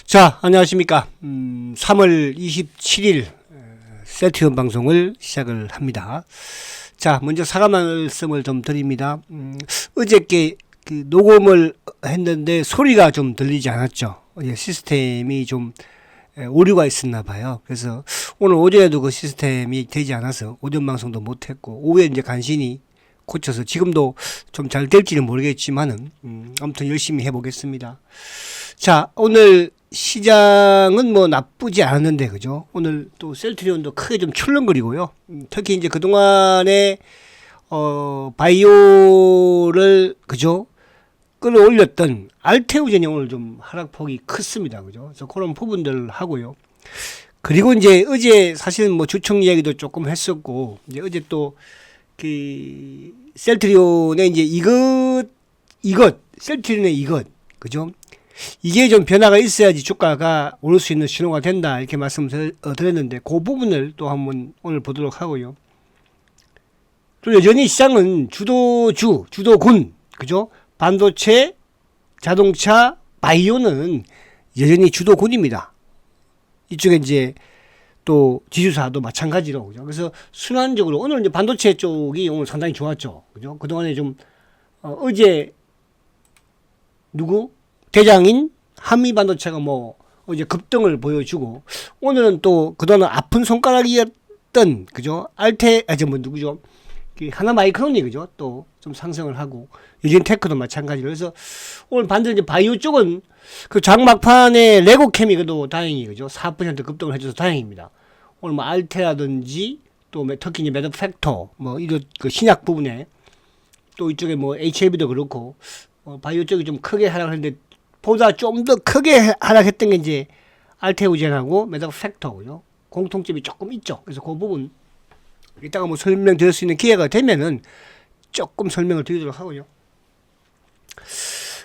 자, 안녕하십니까. 3월 27일 셀트리온 방송을 시작을 합니다. 자, 먼저 사과 말씀을 좀 드립니다. 어저께 그 녹음을 했는데 소리가 좀 들리지 않았죠. 시스템이 좀 오류가 있었나 봐요. 그래서 오늘 오전에도 그 시스템이 되지 않아서 오전 방송도 못했고, 오후에 이제 간신히 고쳐서 지금도 좀 잘 될지는 모르겠지만은 아무튼 열심히 해보겠습니다. 자, 오늘 시장은 뭐 나쁘지 않았는데, 그죠? 오늘 또 셀트리온도 크게 좀 출렁거리고요. 특히 이제 그동안에 바이오를, 그죠? 끌어올렸던 알테오젠이 오늘 좀 하락폭이 컸습니다. 그죠? 그래서 그런 부분들 하고요. 그리고 이제 어제 사실은 뭐 주총 이야기도 조금 했었고, 이제 어제 또 그 셀트리온의 이제 셀트리온의 이것, 그죠? 이게 좀 변화가 있어야지 주가가 오를 수 있는 신호가 된다, 이렇게 말씀드렸는데 그 부분을 또 한번 오늘 보도록 하고요. 또 여전히 시장은 주도군, 그죠? 반도체, 자동차, 바이오는 여전히 주도군입니다. 이쪽에 이제 또 지주사도 마찬가지로, 그죠? 그래서 순환적으로 오늘 이제 반도체 쪽이 오늘 상당히 좋았죠, 그죠? 그동안에 좀 어제 대장인 한미 반도체가 뭐 이제 급등을 보여주고, 오늘은 또 그동안 아픈 손가락이었던, 그죠? 누구죠? 하나 마이크론이, 그죠? 또 좀 상승을 하고, 유진테크도 마찬가지로. 그래서 오늘 반대로 이제 바이오 쪽은 그 장막판에 레고캠이 그래도 다행히, 그죠? 4% 급등을 해줘서 다행입니다. 오늘 뭐 알테라든지 또 특히 이제 매드팩터 뭐 이런 그 신약 부분에 또 이쪽에 뭐 HLB도 그렇고 바이오 쪽이 좀 크게 하락했는데, 보다 좀 더 크게 하락했던 게 이제 알테오젠하고 매드팩터고요. 공통점이 조금 있죠. 그래서 그 부분 이따가 뭐 설명드릴 수 있는 기회가 되면은 조금 설명을 드리도록 하고요.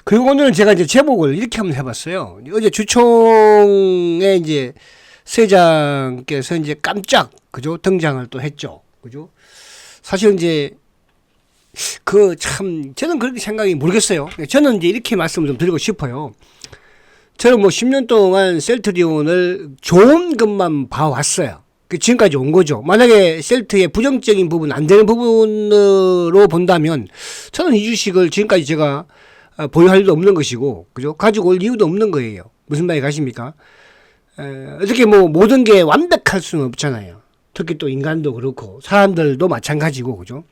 그리고 오늘은 제가 이제 제목을 이렇게 한번 해봤어요. 어제 주총에 이제 세장께서 이제 깜짝, 그죠? 등장을 또 했죠. 그죠? 사실 이제 저는 그렇게 생각이 모르겠어요. 저는 이제 이렇게 말씀을 좀 드리고 싶어요. 저는 뭐 10년 동안 셀트리온을 좋은 것만 봐왔어요. 지금까지 온 거죠. 만약에 셀트의 부정적인 부분, 안 되는 부분으로 본다면, 저는 이 주식을 지금까지 제가 보유할 일도 없는 것이고, 그죠? 가지고 올 이유도 없는 거예요. 무슨 말이 가십니까? 어떻게 뭐 모든 게 완벽할 수는 없잖아요. 특히 또 인간도 그렇고, 사람들도 마찬가지고, 그죠?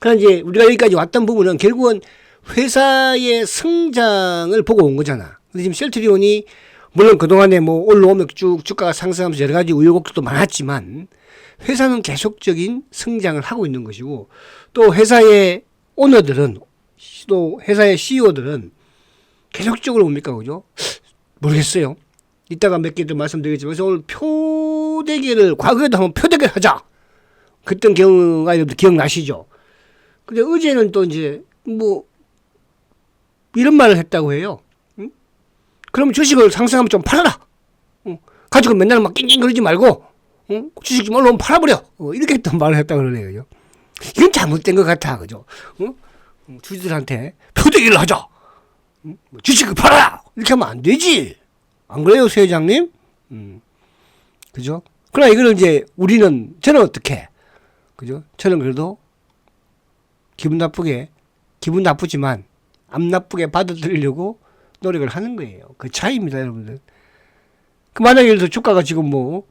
그러나 이제 우리가 여기까지 왔던 부분은 결국은 회사의 성장을 보고 온 거잖아. 근데 지금 셀트리온이 물론 그동안에 뭐 올라오면 쭉 주가가 상승하면서 여러 가지 우여곡절도 많았지만, 회사는 계속적인 성장을 하고 있는 것이고, 또 회사의 오너들은, 또 회사의 CEO들은 계속적으로 뭡니까, 그죠? 모르겠어요. 이따가 몇 개 더 말씀드리겠지만, 그래서 오늘 표대결을, 과거에도 한번 표대결 하자, 그랬던 경우가 여러분들 기억나시죠? 근데 어제는 또 이제 뭐 이런 말을 했다고 해요. 응? 그럼 주식을 상승하면 좀 팔아라. 응? 가지고 맨날 막 낑낑 거리지 말고, 응? 주식 좀 올라오면 팔아버려. 이렇게 또 말을 했다고 그러네요. 이건 잘못된 것 같아, 그죠? 응? 주주들한테 표대기를 하자. 응? 주식을 팔아라. 이렇게 하면 안 되지. 안 그래요, 새 회장님? 그죠? 그러나 이거를 이제 저는 어떻게, 그죠? 저는 그래도 기분 나쁘지만 안 나쁘게 받아들이려고 노력을 하는 거예요. 그 차이입니다, 여러분들. 만약에 예를 들어 주가가 지금 뭐,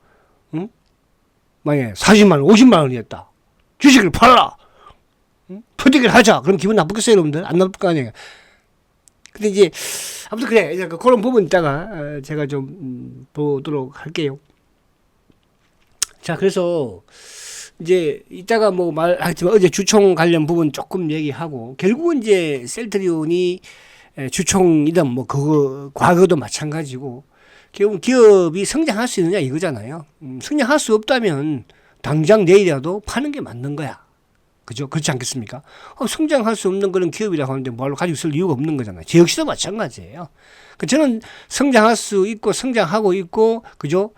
만약에 40만 원, 50만 원이었다. 주식을 팔아라. 표대기를 하자. 그럼 기분 나쁘겠어요, 여러분들? 안 나쁠 거 아니에요. 근데 이제, 아무튼 그래. 그런 부분 이따가 제가 좀 보도록 할게요. 자, 그래서 이제 이따가 뭐 말하지만 어제 주총 관련 부분 조금 얘기하고, 결국은 이제 셀트리온이 주총이든 뭐 과거도 마찬가지고, 결국은 기업이 성장할 수 있느냐 이거잖아요. 성장할 수 없다면 당장 내일이라도 파는 게 맞는 거야. 그죠? 그렇지 않겠습니까? 성장할 수 없는 그런 기업이라고 하는데 뭐하러 가지고 있을 이유가 없는 거잖아요. 제 역시도 마찬가지예요. 저는 성장할 수 있고 성장하고 있고, 그죠?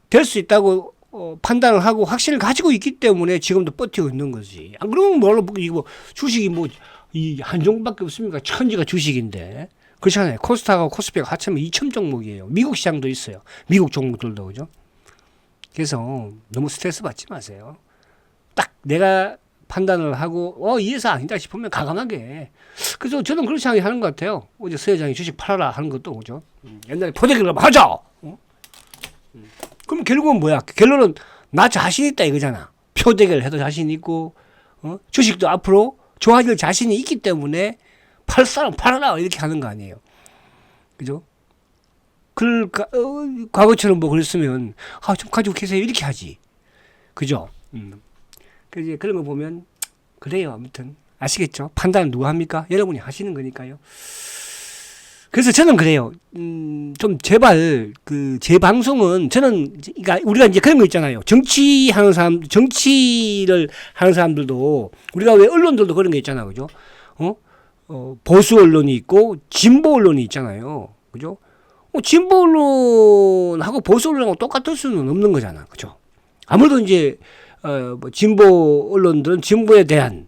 될 수 있다고 판단을 하고 확신을 가지고 있기 때문에 지금도 버티고 있는 거지. 안 그러면 뭘로, 이거 주식이 뭐 이 한 종밖에 없습니까? 천지가 주식인데 그렇잖아요. 코스닥하고 코스피가 합치면 2천 종목이에요. 미국 시장도 있어요. 미국 종목들도 그죠? 그래서 너무 스트레스 받지 마세요. 딱 내가 판단을 하고 이래서 아니다 싶으면 과감하게. 그래서 저는 그렇게 생각하는 것 같아요. 어제 서 회장이 주식 팔아라 하는 것도 그죠? 옛날에 포대기를 하자. 그럼 결국은 뭐야? 결론은 나 자신 있다 이거잖아. 표대결 해도 자신 있고 주식도 앞으로 좋아질 자신이 있기 때문에 팔 사람 팔아라 이렇게 하는 거 아니에요. 그죠? 과거처럼 뭐 그랬으면 좀 가지고 계세요 이렇게 하지. 그죠? 그래서 그런 거 보면 그래요. 아무튼 아시겠죠? 판단은 누가 합니까? 여러분이 하시는 거니까요. 그래서 저는 그래요. 좀 제발 제 방송은 저는 그러니까 우리가 이제 그런 거 있잖아요. 정치를 하는 사람들도 우리가 왜 언론들도 그런 게 있잖아, 그죠? 보수 언론이 있고 진보 언론이 있잖아요, 그죠? 진보 언론하고 보수 언론하고 똑같을 수는 없는 거잖아, 그죠? 아무래도 이제 뭐 진보 언론들은 진보에 대한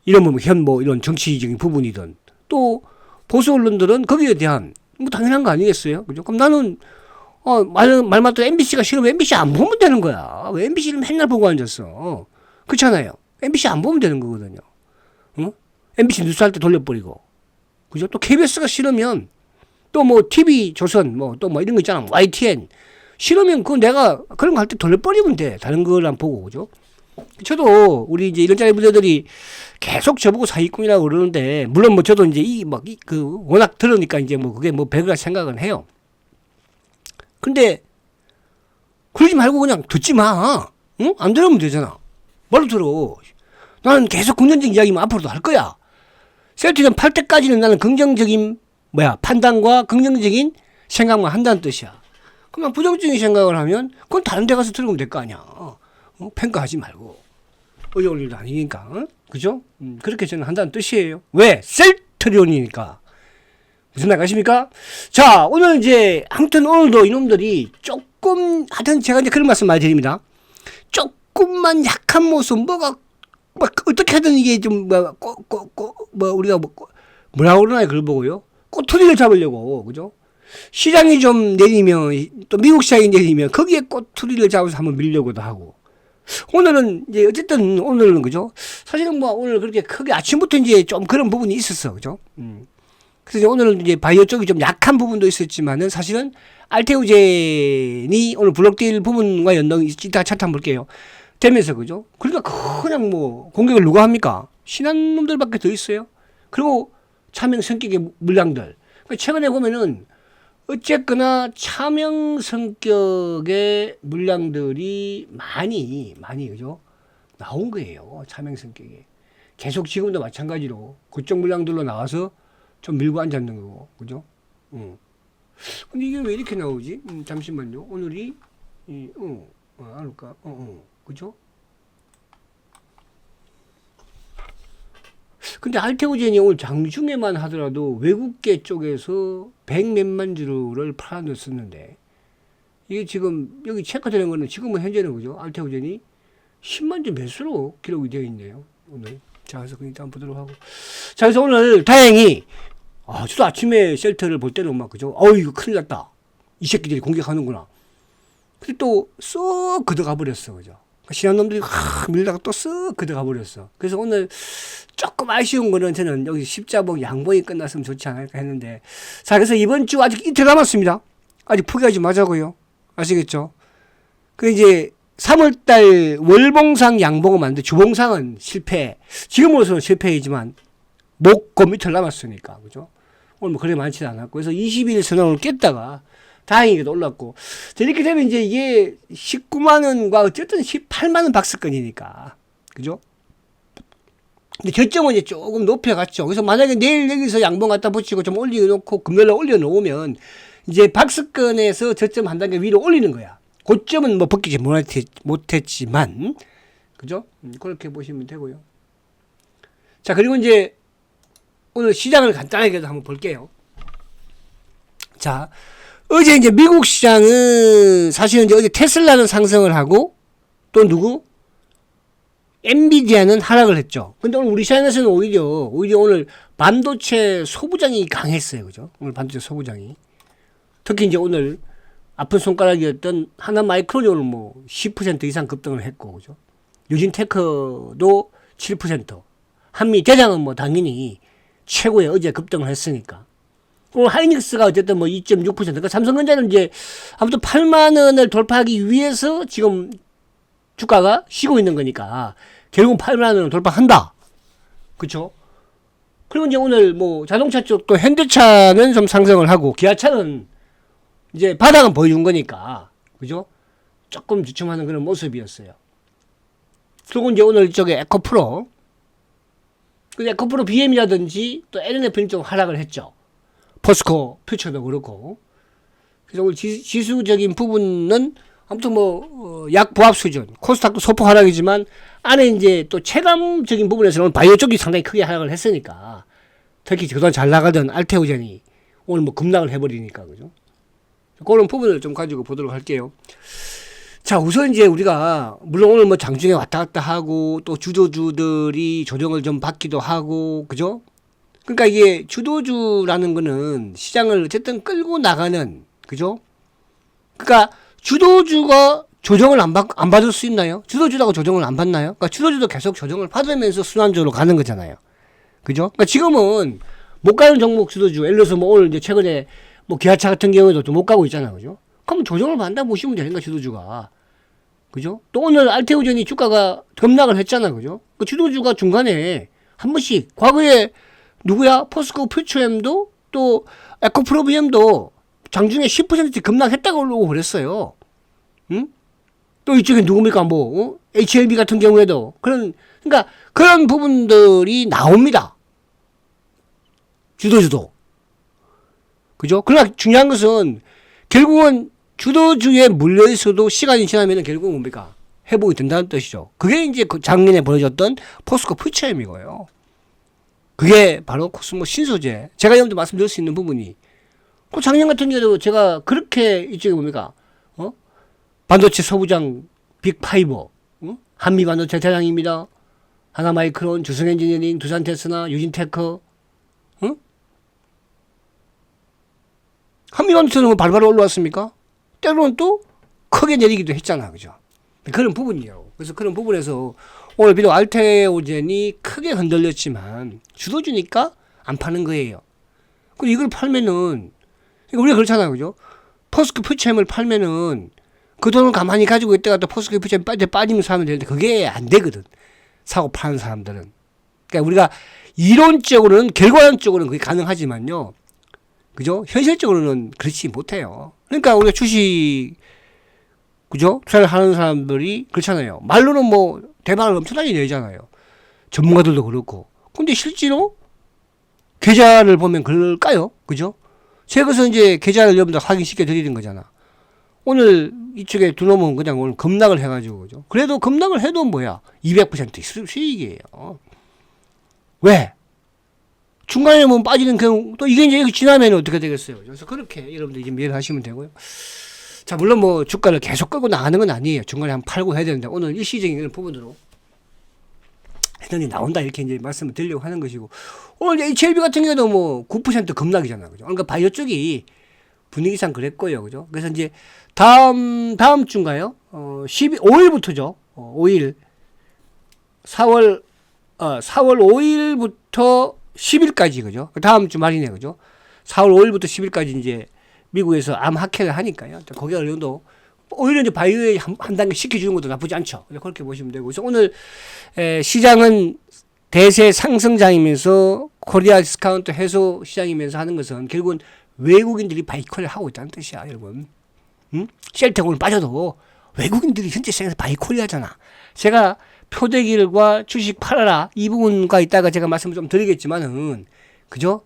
이런 이런 정치적인 부분이든 또 보수 언론들은 거기에 대한 뭐 당연한 거 아니겠어요? 그죠? 그럼 나는 말 맞도 MBC가 싫으면 MBC 안 보면 되는 거야. 왜 MBC를 맨날 보고 앉았어? 그렇잖아요. MBC 안 보면 되는 거거든요. MBC 뉴스 할 때 돌려버리고. 그죠? 또 KBS가 싫으면 또 뭐 TV 조선 또 이런 거 있잖아. YTN 싫으면 내가 그런 거 할 때 돌려버리면 돼. 다른 걸 안 보고. 그죠? 저도 우리 이제 이런 짜리 부대들이 계속 저보고 사기꾼이라고 그러는데 물론 뭐 저도 이제 워낙 들으니까 이제 그게 배가 생각은 해요. 근데 그러지 말고 그냥 듣지 마. 응? 안 들으면 되잖아. 말로 들어. 나는 계속 긍정적인 이야기만 앞으로도 할 거야. 셀트리온 팔 때까지는 나는 긍정적인 판단과 긍정적인 생각만 한다는 뜻이야. 그러면 부정적인 생각을 하면 그건 다른 데 가서 들으면 될 거 아니야. 평가하지 말고. 어려울 일도 아니니까. 그죠? 그렇게 저는 한다는 뜻이에요. 왜? 셀트리온이니까. 무슨 말 아십니까? 자, 오늘 이제 아무튼 오늘도 이놈들이 조금 하여튼 제가 이제 그런 말씀 많이 드립니다. 조금만 약한 모습 어떻게 하든 이게 좀 우리가 뭐라고 그러나요? 그걸 보고요. 꼬투리를 잡으려고. 그죠? 시장이 좀 내리면 또 미국 시장이 내리면 거기에 꼬투리를 잡아서 한번 밀려고도 하고. 오늘은 이제 어쨌든 오늘은 그죠? 사실은 오늘 그렇게 크게 아침부터 이제 좀 그런 부분이 있었어. 그죠? 그래서 이제 오늘은 이제 바이오 쪽이 좀 약한 부분도 있었지만은 사실은 알테오젠이 오늘 블록딜 부분과 연동이 이따 차트 한번 볼게요. 되면서 그죠? 그러니까 그냥 공격을 누가 합니까? 신한 놈들밖에 더 있어요. 그리고 차명 성격의 물량들. 최근에 보면은 어쨌거나 차명 성격의 물량들이 많이 그죠? 나온 거예요. 차명 성격에. 계속 지금도 마찬가지로 그쪽 물량들로 나와서 좀 밀고 앉았는 거고. 그죠? 근데 이게 왜 이렇게 나오지? 잠시만요. 오늘이 알까? 그죠? 근데 알테오젠이 오늘 장중에만 하더라도 외국계 쪽에서 100몇만 주를 팔아넣었었는데 이게 지금 여기 체크되는 거는 지금은 현재는 그죠? 알테오젠이 10만 주 매수로 기록이 되어 있네요. 오늘. 자, 그래서 일단 보도록 하고. 자, 그래서 오늘 다행히 저도 아침에 셀터를 볼 때는 그죠? 이거 큰일 났다. 이 새끼들이 공격하는구나. 근데 또 쏙 걷어가 버렸어. 그죠? 신한 놈들이 밀다가 또 쓱 걷어가 버렸어. 그래서 오늘 조금 아쉬운 거는 저는 여기 십자봉 양봉이 끝났으면 좋지 않을까 했는데. 자, 그래서 이번 주 아직 이틀 남았습니다. 아직 포기하지 마자고요. 아시겠죠? 이제 3월달 월봉상 양봉은 맞는데 주봉상은 실패. 지금으로서는 실패이지만 목금 이틀 남았으니까. 그죠? 오늘 그래 많지 않았고. 그래서 20일 선언을 깼다가 다행히도 올랐고. 이렇게 되면 이제 이게 19만원과 어쨌든 18만원 박스권이니까. 그죠? 근데 저점은 이제 조금 높여갔죠. 그래서 만약에 내일 여기서 양봉 갖다 붙이고 좀 올려놓고 금요일에 올려놓으면 이제 박스권에서 저점 한 단계 위로 올리는 거야. 고점은 벗기지 못했지만. 그죠? 그렇게 보시면 되고요. 자, 그리고 이제 오늘 시장을 간단하게 한번 볼게요. 자, 어제 이제 미국 시장은 사실은 이제 어제 테슬라는 상승을 하고 또 누구? 엔비디아는 하락을 했죠. 근데 오늘 우리 시장에서는 오히려 오늘 반도체 소부장이 강했어요. 그죠? 오늘 반도체 소부장이. 특히 이제 오늘 아픈 손가락이었던 하나 마이크론이 오늘 뭐 10% 이상 급등을 했고, 그죠? 유진테크도 7%. 한미 대장은 뭐 당연히 최고의 어제 급등을 했으니까. 오늘 하이닉스가 어쨌든 뭐 2.6%. 그러니까 삼성전자는 이제 아무튼 8만 원을 돌파하기 위해서 지금 주가가 쉬고 있는 거니까 결국 8만 원을 돌파한다. 그쵸? 그리고 이제 오늘 뭐 자동차 쪽도 현대차는 좀 상승을 하고 기아차는 이제 바닥은 보여준 거니까. 그죠? 조금 주춤하는 그런 모습이었어요. 그리고 이제 오늘 이쪽에 에코프로. 그 에코프로 BM이라든지 또 LNF는 좀 하락을 했죠. 포스코 퓨처도 그렇고. 그래서 오늘 지수적인 부분은 아무튼 뭐 약보합 수준, 코스닥도 소폭 하락이지만 안에 이제 또 체감적인 부분에서는 바이오 쪽이 상당히 크게 하락을 했으니까 특히 그동안 잘 나가던 알테오젠이 오늘 뭐 급락을 해버리니까 그죠? 그런 부분을 좀 가지고 보도록 할게요. 자, 우선 이제 우리가 물론 오늘 뭐 장중에 왔다 갔다 하고 또 주도주들이 조정을 좀 받기도 하고 그죠? 그러니까 이게 주도주라는 거는 시장을 어쨌든 끌고 나가는 그죠? 그러니까 주도주가 조정을 안 받을 수 있나요? 주도주라고 조정을 안 받나요? 그러니까 주도주도 계속 조정을 받으면서 순환적으로 가는 거잖아요. 그죠? 그러니까 지금은 못 가는 종목 주도주, 예를 들어서 뭐 오늘 이제 최근에 뭐 기아차 같은 경우에도 좀 못 가고 있잖아요. 그죠? 그럼 조정을 받는다 보시면 되는 거야, 주도주가. 그죠? 또 오늘 알테오젠이 주가가 급락을 했잖아. 그죠? 그 주도주가 중간에 한 번씩, 과거에 누구야? 포스코 퓨처엠도 또 에코프로비엠도 장중에 10% 급락했다고 올라오고 그랬어요. 응? 또 이쪽에 누굽니까? 뭐, HLB 같은 경우에도. 그러니까 그런 부분들이 나옵니다. 주도주도. 그죠? 그러나 중요한 것은 결국은 주도주에 물려있어도 시간이 지나면 결국은 뭡니까? 회복이 된다는 뜻이죠. 그게 이제 작년에 벌어졌던 포스코 퓨처엠이고요. 그게 바로 코스모 신소재. 제가 여러분들 말씀드릴 수 있는 부분이 그 작년 같은 경우도 제가 그렇게 이쪽에 뭡니까? 반도체 소부장 빅5, 한미 반도체 대장입니다. 하나마이크론, 주성엔지니어링, 두산테스나, 유진테크, 한미 반도체는 뭐 발발 올라왔습니까? 때로는 또 크게 내리기도 했잖아, 그죠? 그런 부분이에요. 그래서 그런 부분에서 오늘 비록 알테오젠이 크게 흔들렸지만 주도주니까 안 파는 거예요. 그리고 이걸 팔면은 우리가 그렇잖아요, 그죠? 포스코 퓨처엠을 팔면은 그 돈을 가만히 가지고 있다가 또 포스코 퓨처엠 빠지면서 하면 되는데 그게 안 되거든. 사고 파는 사람들은. 그러니까 우리가 이론적으로는 결과론적으로는 그게 가능하지만요. 그죠? 현실적으로는 그렇지 못해요. 그러니까 우리가 주식 그죠? 투자를 하는 사람들이 그렇잖아요. 말로는 뭐 대박을 엄청나게 내잖아요. 전문가들도 그렇고. 근데 실제로 계좌를 보면 그럴까요? 그죠? 제가 그래서 이제 계좌를 여러분들 확인시켜 드리는 거잖아. 오늘 이쪽에 두 놈은 그냥 오늘 급락을 해가지고, 그죠? 그래도 급락을 해도 뭐야? 200% 수익이에요. 왜? 중간에 뭐 빠지는 경우, 또 이게 이제 여기 지나면 어떻게 되겠어요? 그래서 그렇게 여러분들 이제 이해를 하시면 되고요. 자, 물론 뭐 주가를 계속 끌고 나가는 건 아니에요. 중간에 한번 팔고 해야 되는데, 오늘 일시적인 부분으로 해전이 나온다. 이렇게 이제 말씀을 드리려고 하는 것이고, 오늘 HLB 같은 경우도 뭐 9% 급락이잖아. 그죠? 그러니까 바이오 쪽이 분위기상 그랬고요. 그죠? 그래서 이제 다음 주인가요? 5일부터죠. 5일. 4월 5일부터 10일까지, 그죠? 다음 주 말이네, 그죠? 4월 5일부터 10일까지 이제 미국에서 암 학회를 하니까요. 거기에 어느 정도, 오히려 이제 바이오에 한 단계 시켜주는 것도 나쁘지 않죠. 그렇게 보시면 되고. 그래서 오늘, 시장은 대세 상승장이면서 코리아 디스카운트 해소 시장이면서 하는 것은 결국은 외국인들이 바이콜을 하고 있다는 뜻이야, 여러분. 셀텍 오늘 빠져도 외국인들이 현재 시장에서 바이콜이 하잖아. 제가 표대기과 주식 팔아라 이 부분과 있다가 제가 말씀을 좀 드리겠지만은 그죠?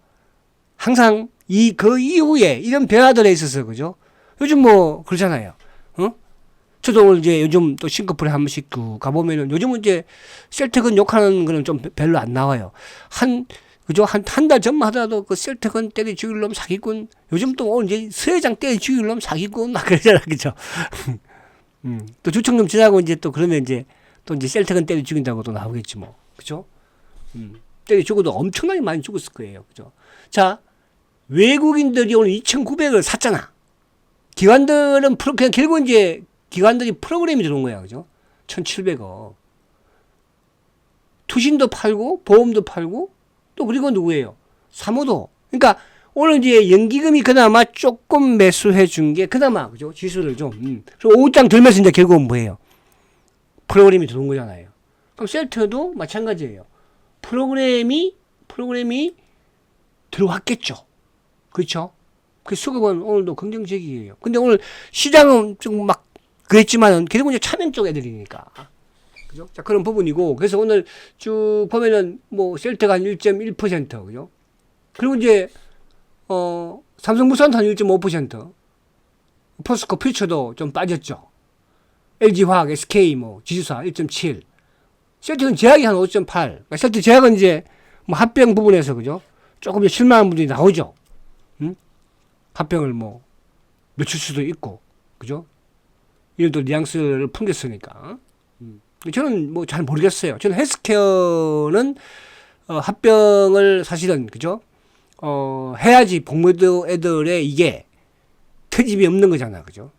항상 그 이후에 이런 변화들에 있어서 그죠? 요즘 뭐 그러잖아요. 저도 오늘 이제 요즘 또 싱가포르에 한 번씩 가보면은 요즘은 이제 셀텍은 욕하는 거는 좀 별로 안 나와요. 그죠? 한 달 전만 하더라도 그 셀텍은 때려 죽일 놈 사기꾼. 요즘 또 오늘 이제 서회장 때려 죽일 놈 사기꾼 막 그러잖아. 그죠? 또 주총좀 지나고 이제 또 그러면 이제 또 이제 셀텍은 때려 죽인다고 또 나오겠지 뭐. 그죠? 때려 죽어도 엄청나게 많이 죽었을 거예요. 그죠? 자, 외국인들이 오늘 2,900을 샀잖아. 기관들은 그냥 결국 이제 기관들이 프로그램이 들어온 거야. 그죠? 1,700억. 투신도 팔고, 보험도 팔고, 또 그리고 누구예요? 사모도. 그러니까 오늘 이제 연기금이 그나마 조금 매수해 준 게 그나마, 그죠? 지수를 좀. 그리고 오장 들면서 이제 결국은 뭐예요? 프로그램이 들어온 거잖아요. 그럼 셀트도 마찬가지예요. 프로그램이 들어왔겠죠. 그렇죠? 그 수급은 오늘도 긍정적이에요. 근데 오늘 시장은 좀 막 그랬지만은 결국 이제 차명 쪽 애들이니까. 그죠? 자, 그런 부분이고. 그래서 오늘 쭉 보면은 뭐 셀트가 한 1.1%, 그죠? 그리고 이제 삼성물산도 한 1.5%. 포스코 퓨처도 좀 빠졌죠. LG화학, SK 뭐 지주사 1.7. 셀트는 제약이 한 5.8. 그러니까 셀트 제약은 이제 뭐 합병 부분에서, 그죠? 조금 이제 실망한 분들이 나오죠. 합병을 뭐 늦출 수도 있고, 그죠? 이런 또 뉘앙스를 풍겼으니까. 저는 뭐 잘 모르겠어요. 저는 헬스케어는 합병을 사실은, 그죠? 해야지 복무도 애들의 이게 트집이 없는 거잖아, 그죠?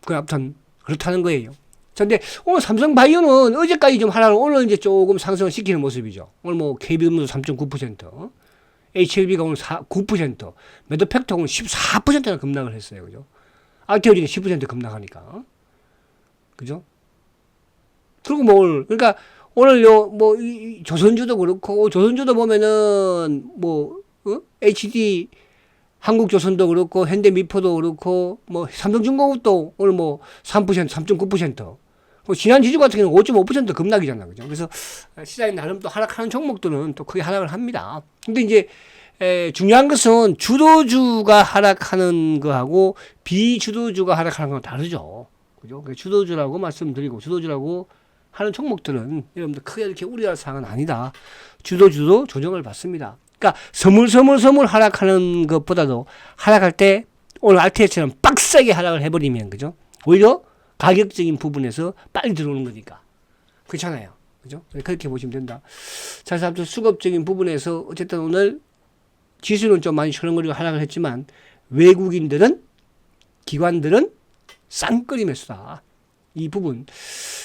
아무튼 그렇다는 거예요. 자, 근데 오늘 삼성바이오는 어제까지 좀 하락을, 오늘 이제 조금 상승을 시키는 모습이죠. 오늘 뭐 KB금도 3.9%, HLB가 오늘 9%, 매도팩터 오늘 14%나 급락을 했어요, 그죠? 알테오진이 10% 급락하니까, 그죠? 그리고 뭐 오늘, 그러니까 오늘 조선주도 그렇고, 조선주도 보면은 HD 한국조선도 그렇고, 현대미포도 그렇고, 뭐 삼성중공업도 오늘 뭐 3%, 3.9%. 지난 지주 같은 경우는 5.5% 급락이잖아, 그죠? 그래서 시장이 나름 또 하락하는 종목들은 또 크게 하락을 합니다. 근데 이제 중요한 것은 주도주가 하락하는 거하고 비주도주가 하락하는 건 다르죠, 그죠? 주도주라고 말씀드리고, 주도주라고 하는 종목들은 여러분들 크게 이렇게 우려할 사항은 아니다. 주도주도 조정을 받습니다. 그러니까 서물서물 하락하는 것보다도 하락할 때 오늘 RTX처럼 빡세게 하락을 해버리면, 그죠? 오히려 가격적인 부분에서 빨리 들어오는 거니까. 그렇잖아요. 그죠? 그렇게 보시면 된다. 자, 그래서 수급적인 부분에서 어쨌든 오늘 지수는 좀 많이 철렁거리고 하락을 했지만 외국인들은, 기관들은 쌍끌이 매수다. 이 부분.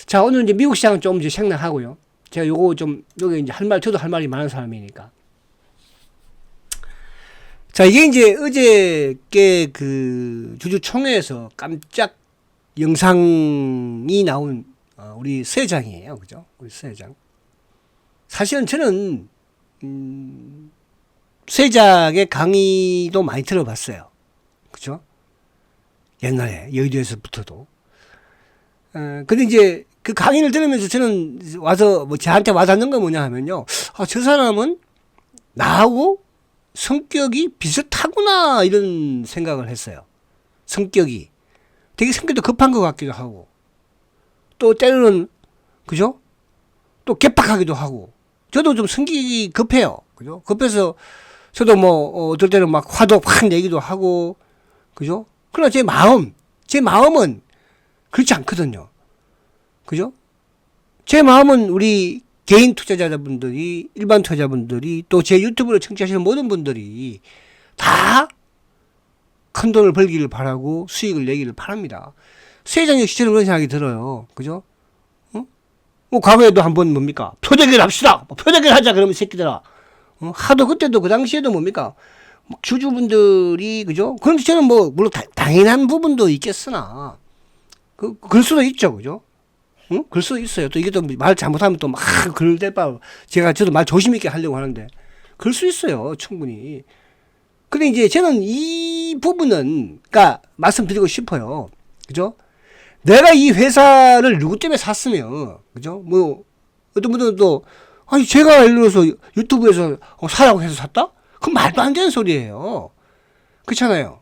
자, 오늘 이제 미국 시장은 좀 이제 생략하고요. 제가 요게 이제 저도 할 말이 많은 사람이니까. 자, 이게 이제 어저께 그 주주총회에서 깜짝 영상이 나온 우리 서 회장이에요. 그죠? 우리 서 회장. 사실은 저는 서 회장의 강의도 많이 들어봤어요. 그죠? 옛날에 여의도에서부터도. 근데 이제 그 강의를 들으면서 저는 저한테 와닿는 건 뭐냐 하면요. 저 사람은 나하고 성격이 비슷하구나, 이런 생각을 했어요. 성격이. 되게 성격도 급한 것 같기도 하고, 또 때로는, 그죠? 또 개팍하기도 하고. 저도 좀 성격이 급해요. 그죠? 급해서 저도 어떨 때는 막 화도 확 내기도 하고, 그죠? 그러나 제 마음은 그렇지 않거든요. 그죠? 제 마음은 우리 개인 투자자분들이, 일반 투자자분들이, 또 제 유튜브를 청취하시는 모든 분들이 다 큰 돈을 벌기를 바라고 수익을 내기를 바랍니다. 서 회장 역시 저는 그런 생각이 들어요. 그죠? 과거에도 한번 뭡니까? 표대결 합시다! 표대결 하자! 그러면 새끼들아. 하도 그때도 그 당시에도 뭡니까? 주주분들이, 그죠? 그런데 저는 물론 당연한 부분도 있겠으나, 그럴 수도 있죠. 그죠? 그럴 수도 있어요. 또 이게 또 말 잘못하면 또 막 그럴 때봐. 저도 말 조심 있게 하려고 하는데. 그럴 수 있어요. 충분히. 근데 이제 저는 이 부분은, 그러니까 말씀드리고 싶어요. 그죠? 내가 이 회사를 누구 때문에 샀으면, 그죠? 어떤 분들은 또, 아니, 제가 예를 들어서 유튜브에서 사라고 해서 샀다? 그건 말도 안 되는 소리예요. 그렇잖아요.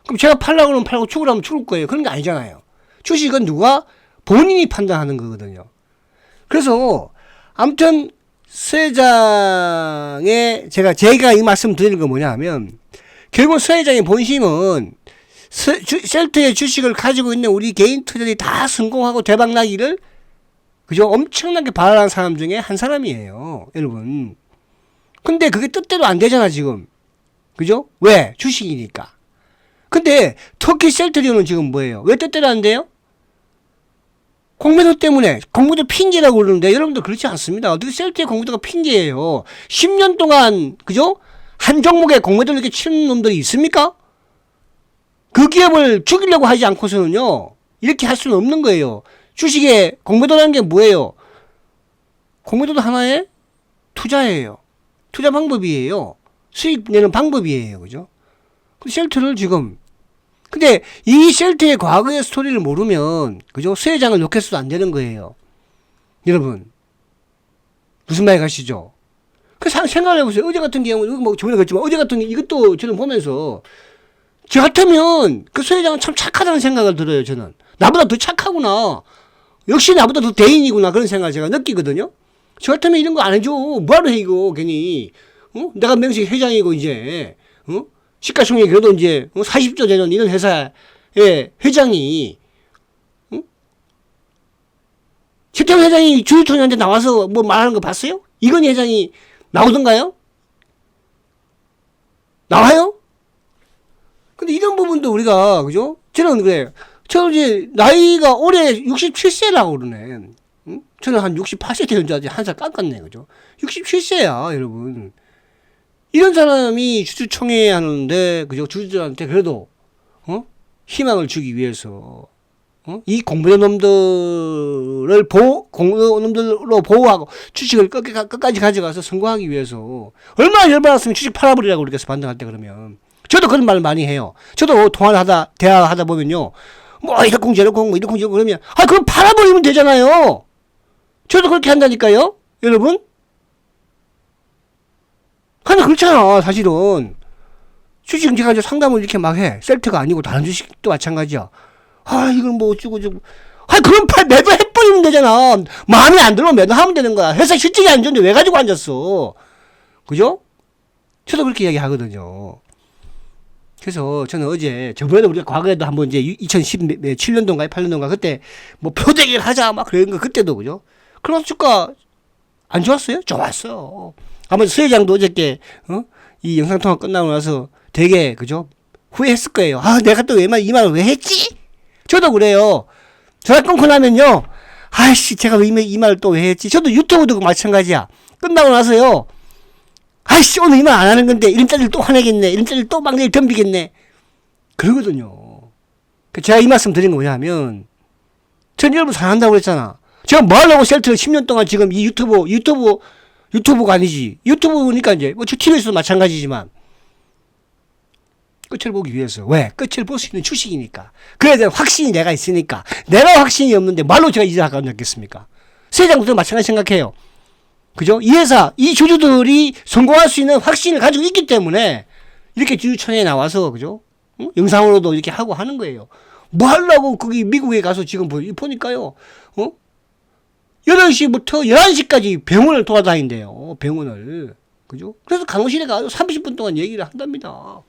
그럼 제가 팔라고 그러면 팔고 죽으라면 죽을 거예요. 그런 게 아니잖아요. 주식은 누가 본인이 판단하는 거거든요. 그래서 아무튼 서 회장의 제가 이 말씀 드리는 건 뭐냐 하면, 결국 서 회장의 본심은 셀트의 주식을 가지고 있는 우리 개인 투자들이 다 성공하고 대박나기를 그죠? 엄청나게 바라는 사람 중에 한 사람이에요. 여러분. 근데 그게 뜻대로 안 되잖아, 지금. 그죠? 왜? 주식이니까. 근데 터키 셀트리온은 지금 뭐예요? 왜 뜻대로 안 돼요? 공매도 때문에. 공매도 핑계라고 그러는데 여러분들 그렇지 않습니다. 어떻게 셀트의 공매도가 핑계예요? 10년 동안 그죠? 한 종목에 공매도를 이렇게 치는 놈들이 있습니까? 그 기업을 죽이려고 하지 않고서는요. 이렇게 할 수는 없는 거예요. 주식에 공매도라는 게 뭐예요? 공매도도 하나의 투자예요. 투자 방법이에요. 수익 내는 방법이에요. 그죠? 셀트를 지금 근데 이 셀트의 과거의 스토리를 모르면 그죠? 수혜장을 욕해서도 안 되는 거예요. 여러분 무슨 말 가시죠? 그 생각을 해보세요. 어제 같은 경우는 뭐 저번에 그랬지만 어제 같은 게 이것도 저는 보면서 저 같으면 그 수혜장은 참 착하다는 생각을 들어요. 저는 나보다 더 착하구나. 역시 나보다 더 대인이구나 그런 생각을 제가 느끼거든요. 저 같으면 이런 거 안 해줘. 뭐하러 해 이거 괜히. 내가 명식 회장이고 이제 시가총액이 그래도 이제 40조 되는 이런 회사의 회장이 최태원 회장이 주주총회한테 나와서 뭐 말하는 거 봤어요? 이건희 회장이 나오던가요? 나와요? 근데 이런 부분도 우리가 그죠? 저는 그래. 저는 이제 나이가 올해 67세라고 그러네. 저는 한 68세 되는 줄 알지 한 살 깎았네. 그죠? 67세야 여러분. 이런 사람이 주주총회 하는데 그죠? 주주들한테 그래도 희망을 주기 위해서 이 공부자 놈들을 공부자 놈들로 보호하고 주식을 끝까지 가져가서 성공하기 위해서 얼마나 열받았으면 주식 팔아버리라고 그렇게 해서 반등할 때 그러면 저도 그런 말 많이 해요. 저도 대화하다 보면요. 뭐 이렇쿵 저렇쿵 뭐 이렇쿵 저렇쿵 그러면 그럼 팔아버리면 되잖아요. 저도 그렇게 한다니까요. 여러분. 근데 그렇잖아 사실은. 주식 제가 이제 상담을 이렇게 막 해. 셀트가 아니고 다른 주식도 마찬가지야. 이건 뭐 어쩌고 저쩌고. 그럼 매도 해버리면 되잖아. 마음에 안 들면 매도하면 되는 거야. 회사 실적이 안 좋은데 왜 가지고 앉았어. 그죠? 저도 그렇게 이야기 하거든요. 그래서 저는 어제 저번에도 우리가 과거에도 한번 이제 2017년도인가 8년도인가 그때 뭐 표대기를 하자 막 그런 거 그때도 그죠? 그럼 주가 안 좋았어요? 좋았어. 아마 수회장도 어저께 이 영상통화 끝나고 나서 되게 그죠? 후회했을 거예요. 내가 또 이 말을 왜 했지? 저도 그래요. 전화 끊고 나면요. 제가 왜 이 말을 또 왜 했지? 저도 유튜브도 마찬가지야. 끝나고 나서요. 오늘 이 말 안 하는 건데 이름짜리를 또 화내겠네. 이름짜리를 또 막 내일 덤비겠네. 그러거든요. 제가 이 말씀 드린 거 뭐냐면 전 여러분 사랑한다고 그랬잖아. 제가 뭐 하려고 셀트를 10년 동안 지금 이 유튜브가 아니지. 유튜브니까 이제 뭐 TV에서도 마찬가지지만 끝을 보기 위해서. 왜? 끝을 볼 수 있는 주식이니까. 그에 대한 확신이 내가 있으니까. 내가 확신이 없는데 말로 제가 이제 아까 넣겠습니까? 세장도 마찬가지 생각해요. 그죠? 이 회사, 이 주주들이 성공할 수 있는 확신을 가지고 있기 때문에 이렇게 주주총회에 나와서 그죠? 영상으로도 이렇게 하고 하는 거예요. 뭐 하려고 거기 미국에 가서 지금 보니까요. 8시부터 11시까지 병원을 돌아다닌대요. 병원을. 그죠? 그래서 간호실에 가서 30분 동안 얘기를 한답니다.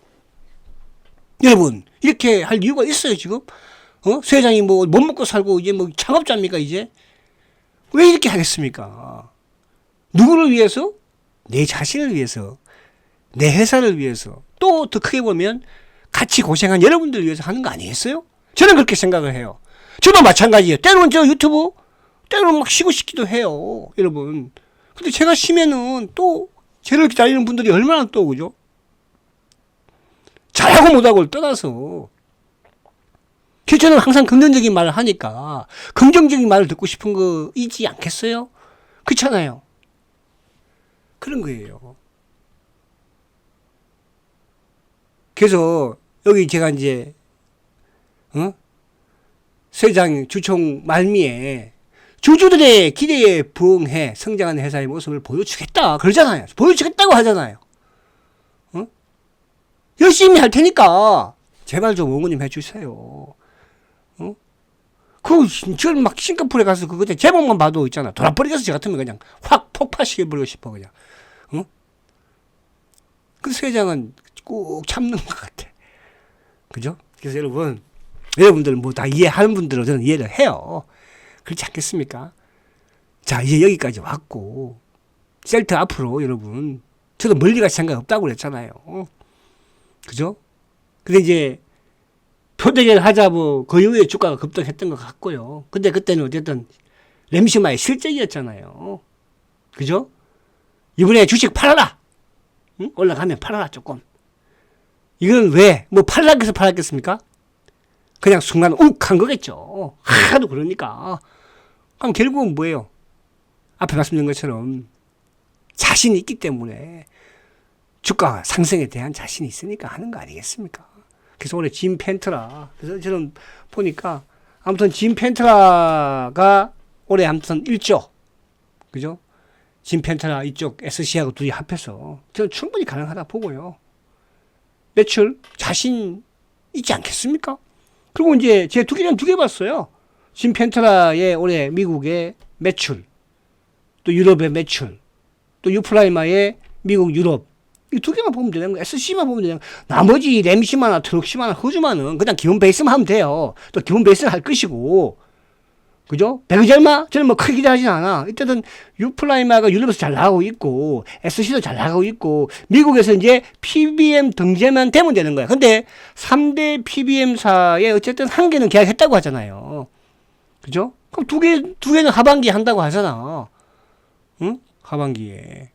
여러분, 이렇게 할 이유가 있어요, 지금? 수회장이 뭐, 못 먹고 살고, 이제 뭐, 창업자입니까, 이제? 왜 이렇게 하겠습니까? 누구를 위해서? 내 자신을 위해서. 내 회사를 위해서. 또 더 크게 보면, 같이 고생한 여러분들을 위해서 하는 거 아니겠어요? 저는 그렇게 생각을 해요. 저도 마찬가지예요. 때로는 저 유튜브, 때로는 막 쉬고 싶기도 해요, 여러분. 근데 제가 쉬면은 또, 저를 기다리는 분들이 얼마나 또, 그죠? 잘하고 못하고를 떠나서 저는 항상 긍정적인 말을 하니까 긍정적인 말을 듣고 싶은 거이지 않겠어요? 그렇잖아요. 그런 거예요. 그래서 여기 제가 이제 세장 주총 말미에 주주들의 기대에 부응해 성장하는 회사의 모습을 보여주겠다 그러잖아요. 보여주겠다고 하잖아요. 열심히 할 테니까 제발 좀 응원 좀 해주세요. 저는 막 싱가포르에 가서 그때 제목만 봐도 있잖아. 돌아버리겠어. 저 같으면 그냥 확 폭파시켜버리고 싶어 그냥. 그 회장은 꼭 참는 것 같아. 그죠? 그래서 여러분들 뭐 다 이해하는 분들은 저는 이해를 해요. 그렇지 않겠습니까? 자, 이제 여기까지 왔고, 셀트 앞으로 여러분, 저도 멀리 갈 생각 없다고 그랬잖아요. 그죠? 근데 이제, 표대결 하자 그 이후에 주가가 급등했던 것 같고요. 근데 그때는 어쨌든, 램시마의 실적이었잖아요. 그죠? 이번에 주식 팔아라! 응? 올라가면 팔아라, 조금. 이건 왜? 뭐 팔라고 해서 팔았겠습니까? 그냥 순간 욱한 거겠죠. 하도 그러니까. 그럼 결국은 뭐예요? 앞에 말씀드린 것처럼 자신이 있기 때문에 주가 상승에 대한 자신이 있으니까 하는 거 아니겠습니까? 그래서 올해 짐 펜트라. 그래서 저는 보니까 아무튼 짐 펜트라가 올해 아무튼 1조. 그죠? 짐 펜트라 이쪽 SC하고 둘이 합해서 저는 충분히 가능하다 보고요. 매출 자신 있지 않겠습니까? 그리고 이제 제가 두 개 봤어요. 짐 펜트라의 올해 미국의 매출, 또 유럽의 매출, 또 유플라이마의 미국 유럽. 이 두 개만 보면 되는 거예요. SC만 보면 되는 거예요. 나머지 램시마나 트럭시마나 허즈마는 그냥 기본 베이스만 하면 돼요. 또 기본 베이스는 할 것이고. 그죠? 배그지 얼마? 저는 뭐 크게 기대하진 않아. 이때는 유플라이마가 유럽에서 잘 나가고 있고, SC도 잘 나가고 있고, 미국에서 이제 PBM 등재만 되면 되는 거야. 근데 3대 PBM사에 어쨌든 한 개는 계약했다고 하잖아요. 그죠? 그럼 두 개는 하반기에 한다고 하잖아. 응? 하반기에.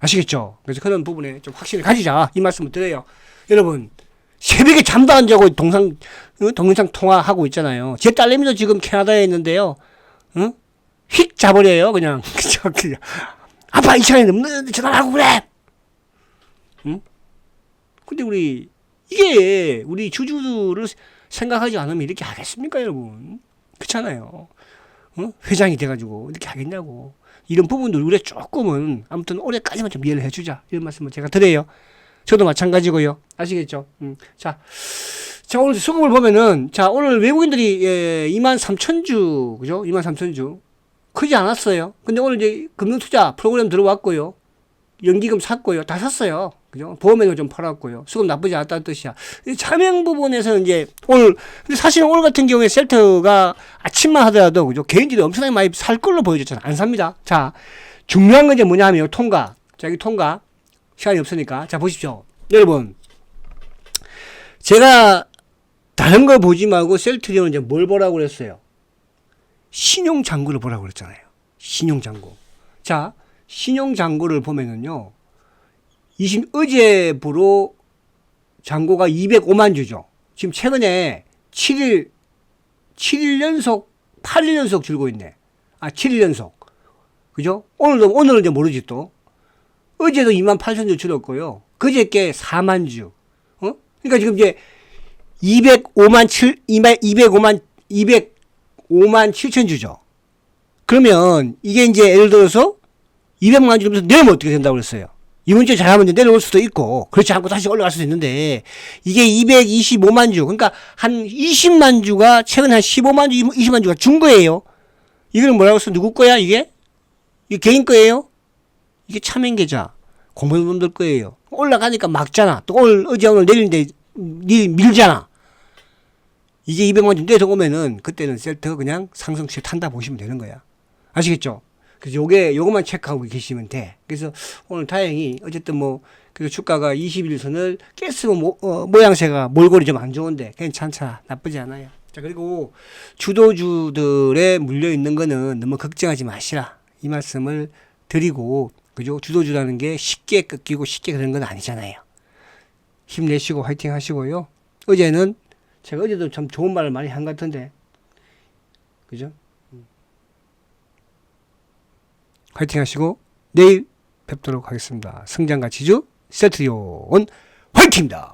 아시겠죠? 그래서 그런 부분에 좀 확신을 가지자. 이 말씀을 드려요. 여러분, 새벽에 잠도 안 자고 동영상 통화하고 있잖아요. 제 딸내미도 지금 캐나다에 있는데요. 응? 휙 자버려요, 그냥. 그냥. 아빠 이 시간에 너무 전화하고 그래! 응? 근데 이게 우리 주주를 생각하지 않으면 이렇게 하겠습니까, 여러분? 그렇잖아요. 응? 회장이 돼가지고 이렇게 하겠냐고. 이런 부분들 우리가 조금은 아무튼 올해까지만 좀 이해를 해주자. 이런 말씀을 제가 드려요. 저도 마찬가지고요. 아시겠죠? 자, 오늘 수급을 보면은, 자, 오늘 외국인들이, 23,000주, 그죠? 23,000주. 크지 않았어요. 근데 오늘 이제 금융투자 프로그램 들어왔고요. 연기금 샀고요. 다 샀어요. 그죠? 보험액을 좀 팔았고요. 수급 나쁘지 않았다는 뜻이야. 차명 부분에서는 이제 오늘, 근데 사실은 오늘 같은 경우에 셀트가 아침만 하더라도, 그죠? 개인들이 엄청나게 많이 살 걸로 보여줬잖아. 안 삽니다. 자, 중요한 건 이제 뭐냐 하면, 통과. 자, 여기 통과. 시간이 없으니까. 자, 보십시오. 여러분. 제가 다른 거 보지 말고 셀트리온은 이제 뭘 보라고 그랬어요? 신용장구를 보라고 그랬잖아요. 신용장구. 자, 신용장구를 보면은요. 어제부로 장고가 205만 주죠. 지금 최근에 7일 연속, 8일 연속 줄고 있네. 7일 연속. 그죠? 오늘은 이제 모르지 또. 어제도 28,000주 줄었고요. 그저께 4만 주. 그러니까 지금 이제 205만 7천 주죠. 그러면 이게 이제 예를 들어서 200만 주 내려면 어떻게 된다고 그랬어요? 이번 주에 잘하면 내려올 수도 있고, 그렇지 않고 다시 올라갈 수도 있는데, 이게 225만 주, 그러니까 한 20만 주가, 최근 한 15만 주, 20만 주가 준 거예요. 이거는 뭐라고 해서 누구 거야, 이게? 이게 개인 거예요? 이게 차명계좌, 공무원분들 거예요. 올라가니까 막잖아. 또 어제 오늘 내리는데, 밀잖아. 이게 200만 주 내려오면은, 그때는 셀트가 그냥 상승세 탄다 보시면 되는 거야. 아시겠죠? 그래서 요거만 체크하고 계시면 돼. 그래서 오늘 다행히 어쨌든 그래서 주가가 21선을 깼으면 모양새가 몰골이 좀 안 좋은데 괜찮자. 나쁘지 않아요. 자, 그리고 주도주들에 물려 있는 거는 너무 걱정하지 마시라. 이 말씀을 드리고, 그죠? 주도주라는 게 쉽게 꺾이고 쉽게 그런 건 아니잖아요. 힘내시고 화이팅 하시고요. 제가 어제도 참 좋은 말을 많이 한 것 같은데. 그죠? 화이팅 하시고 내일 뵙도록 하겠습니다. 성장과 지주 셀트리온 화이팅입니다.